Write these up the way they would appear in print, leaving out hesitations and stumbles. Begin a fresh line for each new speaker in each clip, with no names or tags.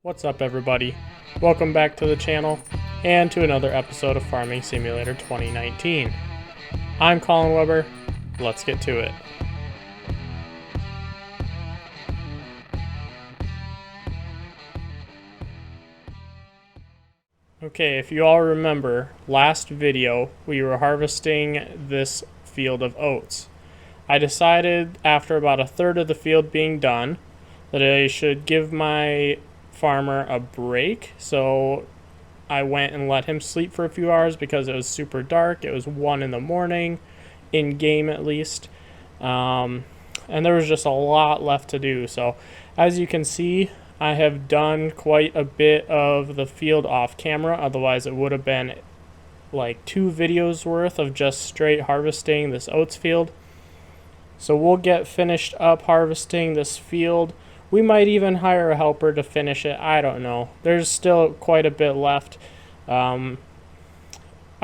What's up, everybody? Welcome back to the channel and to another episode of Farming Simulator 2019. I'm Colin Weber. Let's get to it. Okay, if you all remember, last video we were harvesting this field of oats. I decided after about a third of the field being done that I should give my farmer a break, so I went and let him sleep for a few hours because it was super dark. It was 1 in the morning, in game at least, and there was just a lot left to do. So as you can see, I have done quite a bit of the field off camera, otherwise it would have been like 2 videos worth of just straight harvesting this oats field. So we'll get finished up harvesting this field. We might even hire a helper to finish it. I don't know. There's still quite a bit left. I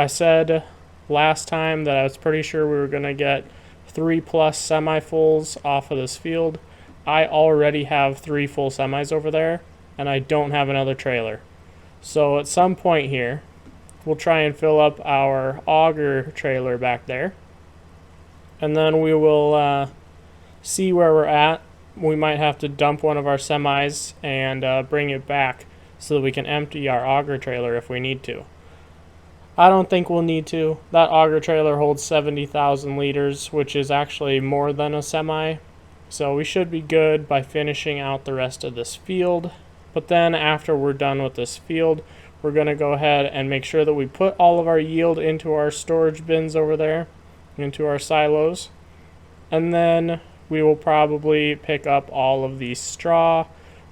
said last time that I was pretty sure we were going to get 3+ semi-fulls off of this field. I already have 3 full semis over there, and I don't have another trailer. So at some point here, we'll try and fill up our auger trailer back there. And then we will see where we're at. We might have to dump one of our semis and bring it back so that we can empty our auger trailer if we need to. I don't think we'll need to. That auger trailer holds 70,000 liters, which is actually more than a semi. So we should be good by finishing out the rest of this field. But then after we're done with this field, we're going to go ahead and make sure that we put all of our yield into our storage bins over there, into our silos. And then we will probably pick up all of the straw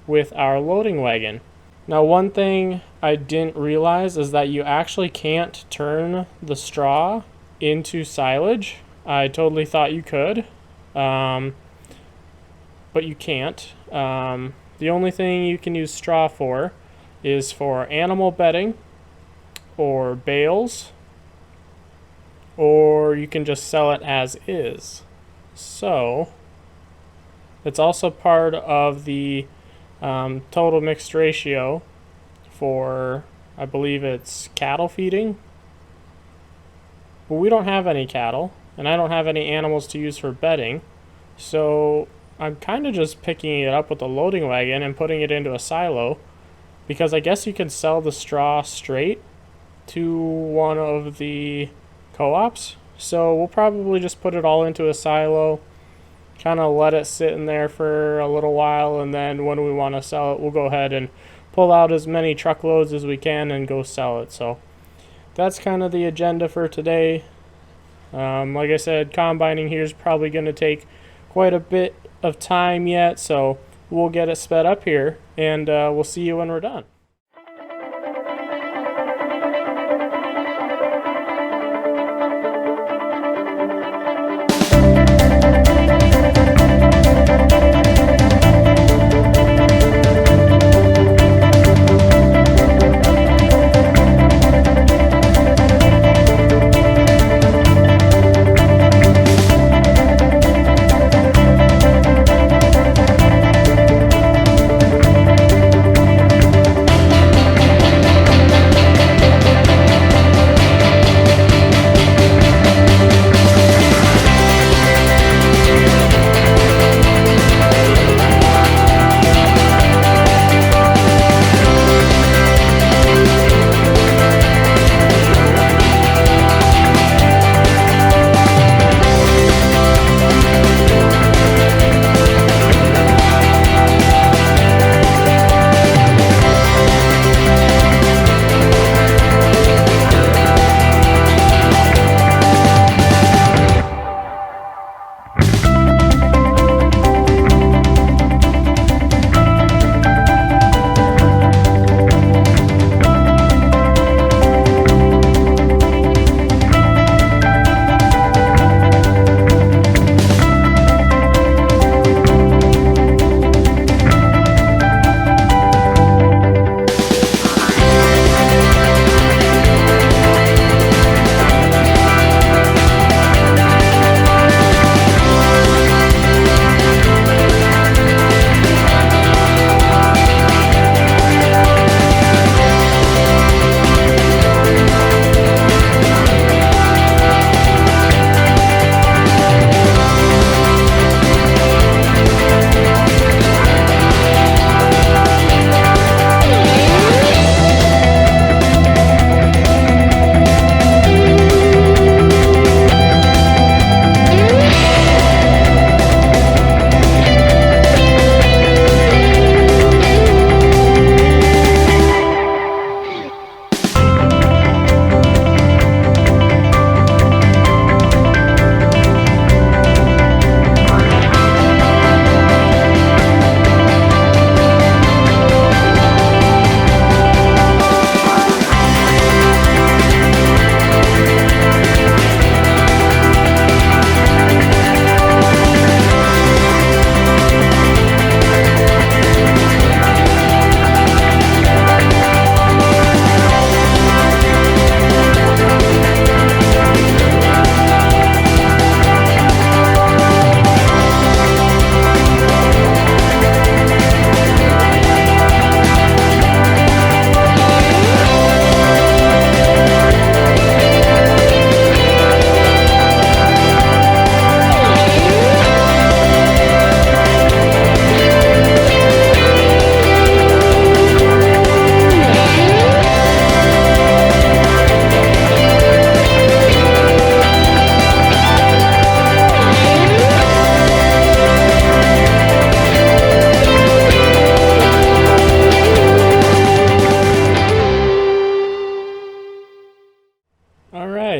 with our loading wagon. Now, one thing I didn't realize is that you actually can't turn the straw into silage. I totally thought you could, but you can't. The only thing you can use straw for is for animal bedding or bales, or you can just sell it as is. So it's also part of the total mixed ratio for, I believe it's cattle feeding. But we don't have any cattle, and I don't have any animals to use for bedding. So I'm kind of just picking it up with the loading wagon and putting it into a silo, because I guess you can sell the straw straight to one of the co-ops. So we'll probably just put it all into a silo, kind of let it sit in there for a little while, and then when we want to sell it, we'll go ahead and pull out as many truckloads as we can and go sell it. So that's kind of the agenda for today. Like I said, combining here is probably going to take quite a bit of time yet, so we'll get it sped up here, and we'll see you when we're done.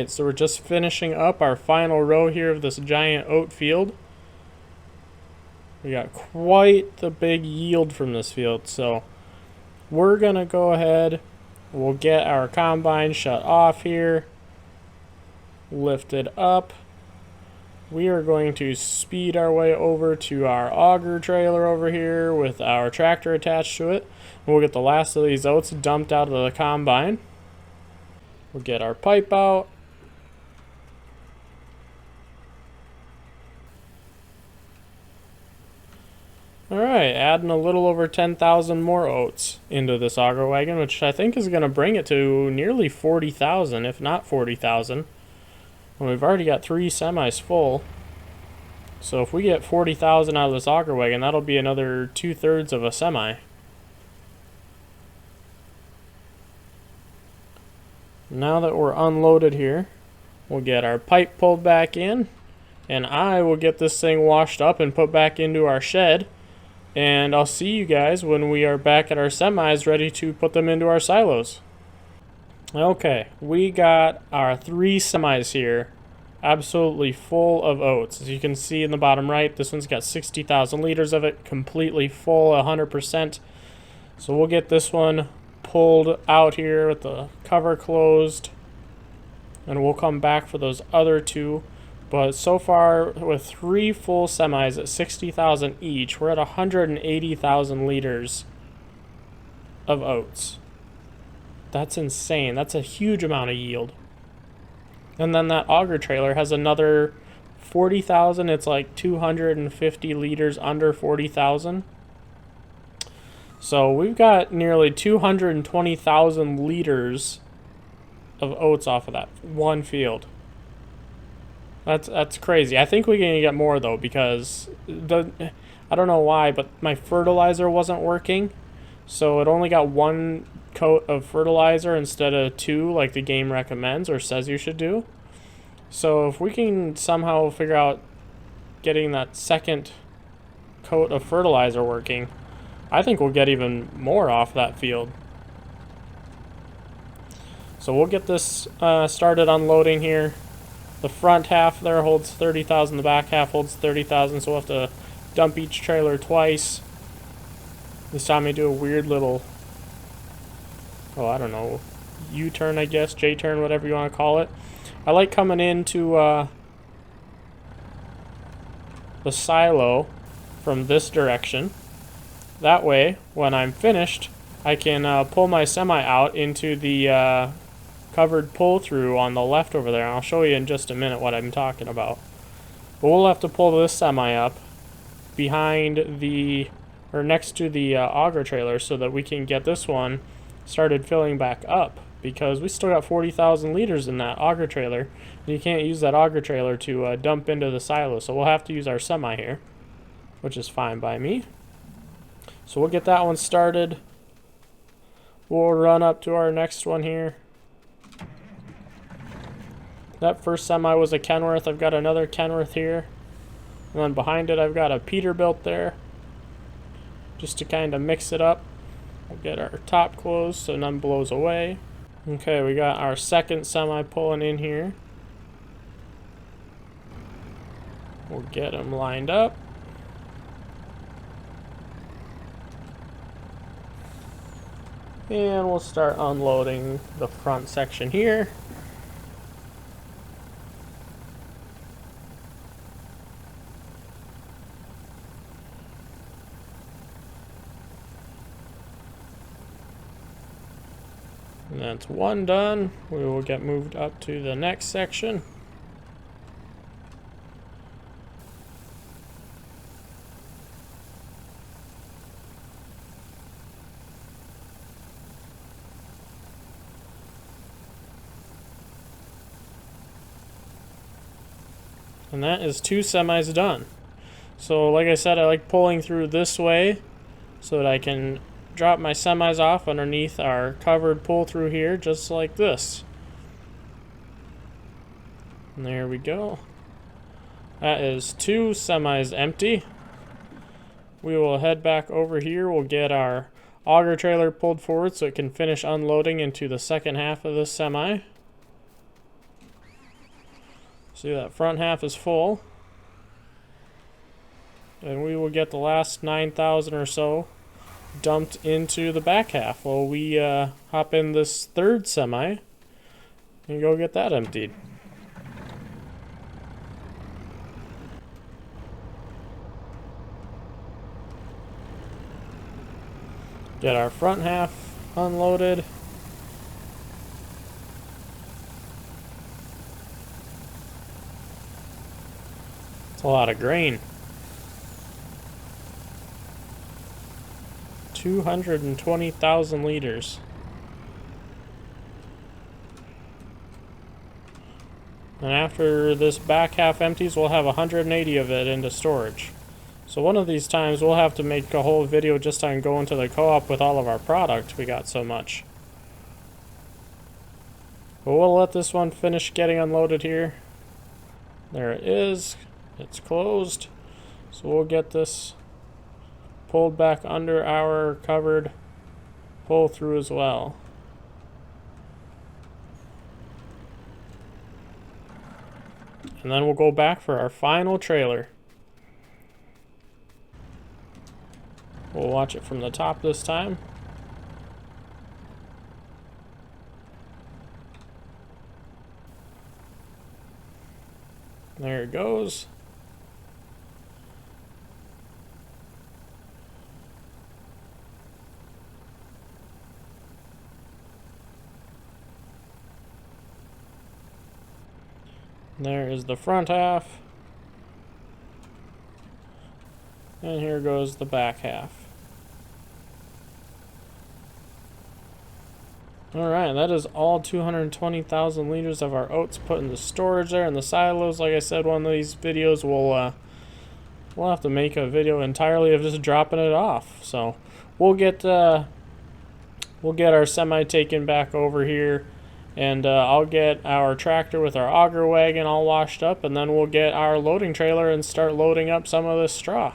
Alright, so we're just finishing up our final row here of this giant oat field. We got quite the big yield from this field, so we're going to go ahead, we'll get our combine shut off here, lift it up. We are going to speed our way over to our auger trailer over here with our tractor attached to it. We'll get the last of these oats dumped out of the combine. We'll get our pipe out. Alright, adding a little over 10,000 more oats into this auger wagon, which I think is going to bring it to nearly 40,000, if not 40,000. And we've already got 3 semis full. So if we get 40,000 out of this auger wagon, that'll be another 2/3 of a semi. Now that we're unloaded here, we'll get our pipe pulled back in, and I will get this thing washed up and put back into our shed. And I'll see you guys when we are back at our semis ready to put them into our silos. Okay, we got our 3 semis here, absolutely full of oats. As you can see in the bottom right, this one's got 60,000 liters of it, completely full, 100%. So we'll get this one pulled out here with the cover closed, and we'll come back for those other 2. But so far, with 3 full semis at 60,000 each, we're at 180,000 liters of oats. That's insane. That's a huge amount of yield. And then that auger trailer has another 40,000. It's like 250 liters under 40,000. So we've got nearly 220,000 liters of oats off of that one field. That's crazy. I think we can get more though, because I don't know why, but my fertilizer wasn't working, so it only got 1 coat of fertilizer instead of 2 like the game recommends or says you should do. So if we can somehow figure out getting that second coat of fertilizer working, I think we'll get even more off that field. So we'll get this started unloading here. The front half there holds 30,000, the back half holds 30,000, so we'll have to dump each trailer twice. This time we do a weird little, oh, I don't know, U-turn, I guess, J-turn, whatever you want to call it. I like coming into the silo from this direction. That way, when I'm finished, I can pull my semi out into the covered pull-through on the left over there. And I'll show you in just a minute what I'm talking about. But we'll have to pull this semi up behind the, or next to the auger trailer, so that we can get this one started filling back up, because we still got 40,000 liters in that auger trailer, and you can't use that auger trailer to dump into the silo, so we'll have to use our semi here, which is fine by me. So we'll get that one started. We'll run up to our next one here. That first semi was a Kenworth. I've got another Kenworth here. And then behind it I've got a Peterbilt there, just to kind of mix it up. We'll get our top closed so none blows away. Okay, we got our second semi pulling in here. We'll get them lined up. And we'll start unloading the front section here. And that's one done. We will get moved up to the next section. And that is 2 semis done. So like I said, I like pulling through this way so that I can drop my semis off underneath our covered pull through here, just like this. And there we go. That is 2 semis empty. We will head back over here. We'll get our auger trailer pulled forward so it can finish unloading into the second half of this semi. See, that front half is full. And we will get the last 9,000 or so dumped into the back half while we hop in this third semi and go get that emptied. Get our front half unloaded. It's a lot of grain. 220,000 liters. And after this back half empties, we'll have 180 of it into storage. So one of these times we'll have to make a whole video just on going to the co-op with all of our product. We got so much. But we'll let this one finish getting unloaded here. There it is. It's closed. So we'll get this pulled back under our covered pull through as well. And then we'll go back for our final trailer. We'll watch it from the top this time. There it goes. There is the front half. And here goes the back half. Alright, that is all 220,000 liters of our oats put into storage there in the silos. Like I said, one of these videos we'll have to make a video entirely of just dropping it off. So we'll get our semi taken back over here. And I'll get our tractor with our auger wagon all washed up, and then we'll get our loading trailer and start loading up some of this straw.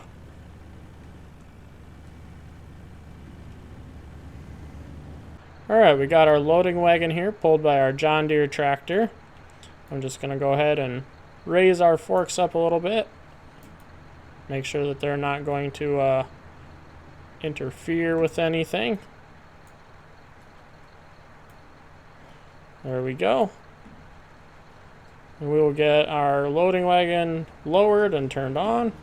Alright, we got our loading wagon here pulled by our John Deere tractor. I'm just going to go ahead and raise our forks up a little bit. Make sure that they're not going to interfere with anything. There we go. And we will get our loading wagon lowered and turned on.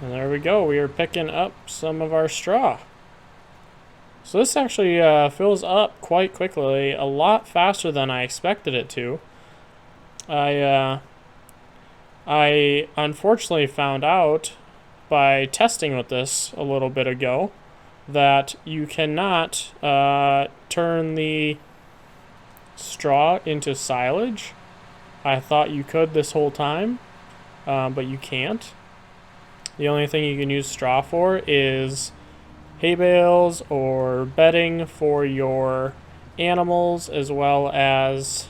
And there we go. We are picking up some of our straw. So this actually fills up quite quickly, a lot faster than I expected it to. I unfortunately found out by testing with this a little bit ago that you cannot turn the straw into silage. I thought you could this whole time, but you can't. The only thing you can use straw for is hay bales or bedding for your animals, as well as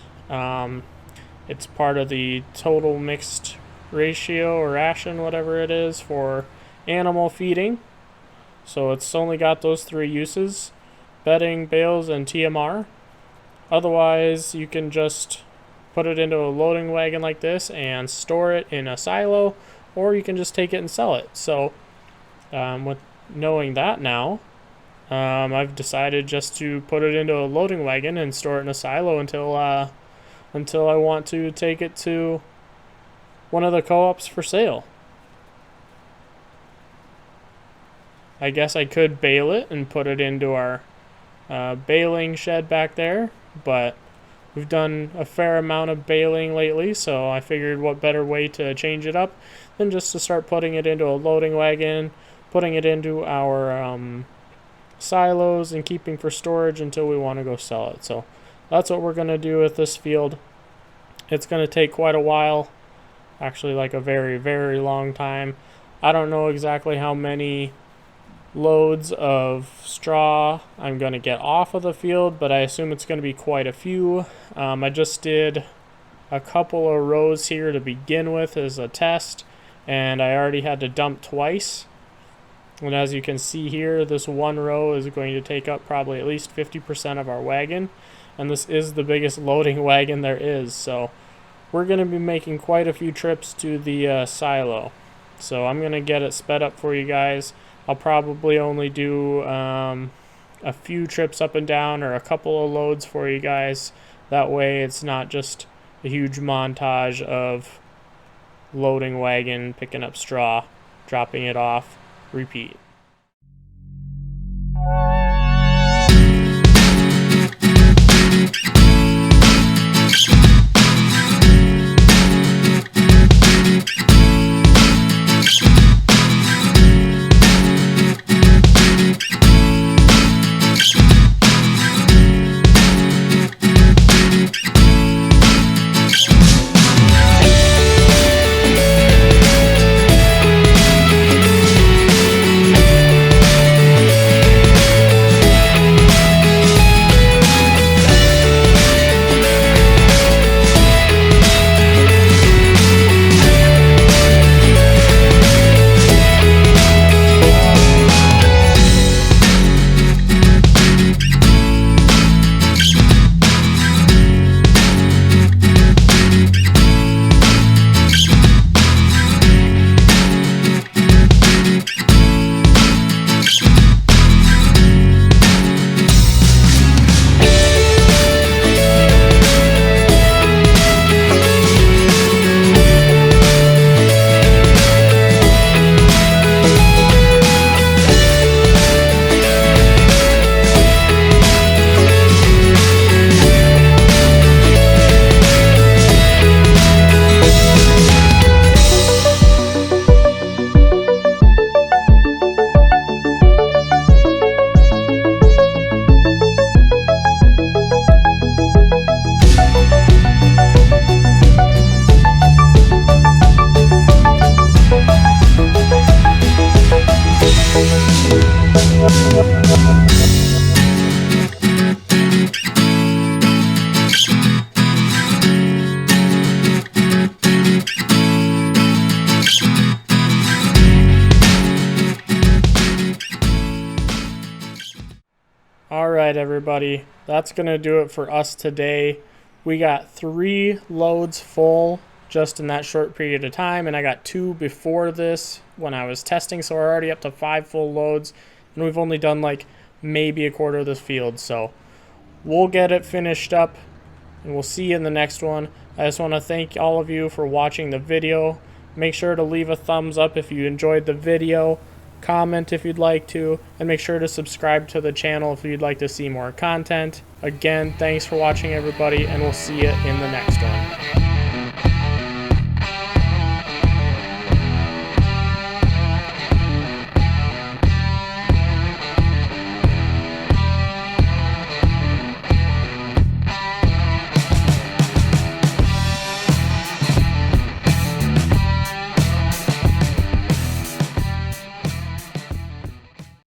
it's part of the total mixed ratio or ration, whatever it is, for animal feeding. So it's only got those three uses: bedding, bales, and TMR. Otherwise, you can just put it into a loading wagon like this and store it in a silo, or you can just take it and sell it. So with knowing that now, I've decided just to put it into a loading wagon and store it in a silo until I want to take it to one of the co-ops for sale. I guess I could bale it and put it into our baling shed back there, but we've done a fair amount of baling lately, so I figured what better way to change it up than just to start putting it into a loading wagon, putting it into our silos and keeping for storage until we want to go sell it. So that's what we're going to do with this field. It's going to take quite a while, actually like a very, very long time. I don't know exactly how many loads of straw I'm going to get off of the field, but I assume it's going to be quite a few. I just did a couple of rows here to begin with as a test, and I already had to dump twice. And as you can see here, this one row is going to take up probably at least 50% of our wagon. And this is the biggest loading wagon there is. So we're going to be making quite a few trips to the silo. So I'm going to get it sped up for you guys. I'll probably only do a few trips up and down or a couple of loads for you guys. That way it's not just a huge montage of loading wagon, picking up straw, dropping it off, repeat. Alright everybody, that's going to do it for us today. We got 3 loads full just in that short period of time, and I got 2 before this when I was testing, so we're already up to 5 full loads, and we've only done like maybe a quarter of this field, so we'll get it finished up, and we'll see you in the next one. I just want to thank all of you for watching the video. Make sure to leave a thumbs up if you enjoyed the video, comment if you'd like to, and make sure to subscribe to the channel if you'd like to see more content. Again, thanks for watching everybody, and we'll see you in the next one.